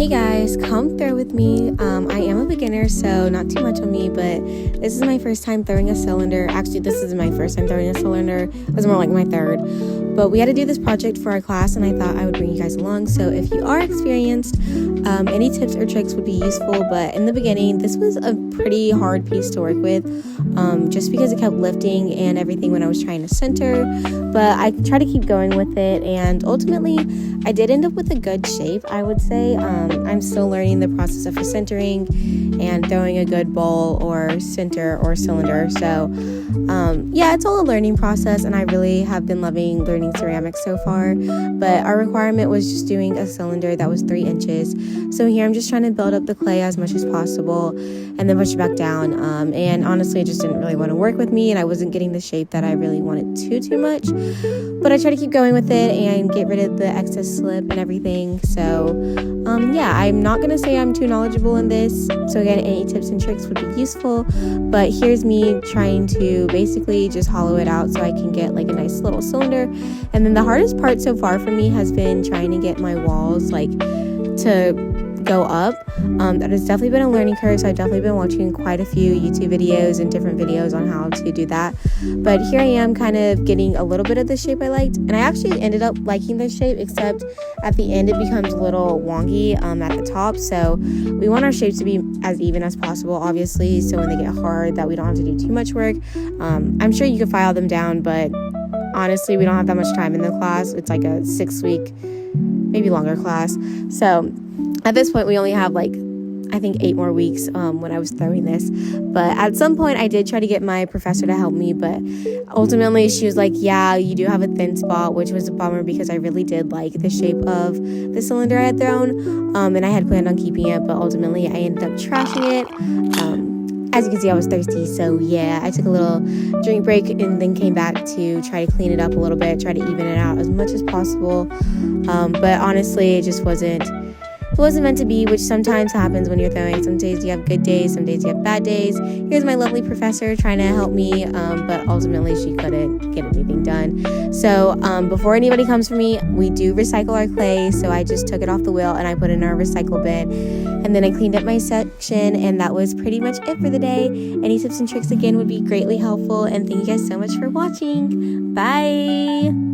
Hey guys, come through with me. I am a beginner, so not too much on me, but this is my first time throwing a cylinder. Actually, this isn't my first time throwing a cylinder. It was more like my third. But we had to do this project for our class, and I thought I would bring you guys along. So if you are experienced, any tips or tricks would be useful. But in the beginning, this was a pretty hard piece to work with, just because it kept lifting and everything when I was trying to center. But I tried to keep going with it, and ultimately, I did end up with a good shape, I would say. I'm still learning the process of centering and throwing a good bowl or center or cylinder. So yeah, it's all a learning process, and I really have been loving learning ceramics so far. But our requirement was just doing a cylinder that was 3 inches. So here I'm just trying to build up the clay as much as possible and then push it back down. And honestly, it just didn't really want to work with me, and I wasn't getting the shape that I really wanted too much. But I try to keep going with it and get rid of the excess slip and everything. So yeah, I'm not gonna say I'm too knowledgeable in this, so again, any tips and tricks would be useful. But here's me trying to basically just hollow it out so I can get like a nice little cylinder. And then the hardest part so far for me has been trying to get my walls like to go up. That has definitely been a learning curve, so I've definitely been watching quite a few YouTube videos and different videos on how to do that. But here I am kind of getting a little bit of the shape I liked, and I actually ended up liking this shape, except at the end it becomes a little wonky at the top. So we want our shapes to be as even as possible, obviously, so when they get hard that we don't have to do too much work. I'm sure you could file them down, but honestly we don't have that much time in the class. It's like a 6-week, maybe longer class. So at this point, we only have like, I think 8 more weeks when I was throwing this. But at some point, I did try to get my professor to help me, but ultimately she was like, yeah, you do have a thin spot, which was a bummer because I really did like the shape of the cylinder I had thrown, and I had planned on keeping it, but ultimately I ended up trashing it. As you can see, I was thirsty, so yeah, I took a little drink break and then came back to try to clean it up a little bit, try to even it out as much as possible. But honestly, it just wasn't meant to be, which sometimes happens when you're throwing. Some days you have good days, some days you have bad days. Here's my lovely professor trying to help me, but ultimately she couldn't get anything done. So before anybody comes for me, we do recycle our clay, so I just took it off the wheel and I put it in our recycle bin, and then I cleaned up my section, and that was pretty much it for the day. Any tips and tricks again would be greatly helpful, and thank you guys so much for watching. Bye!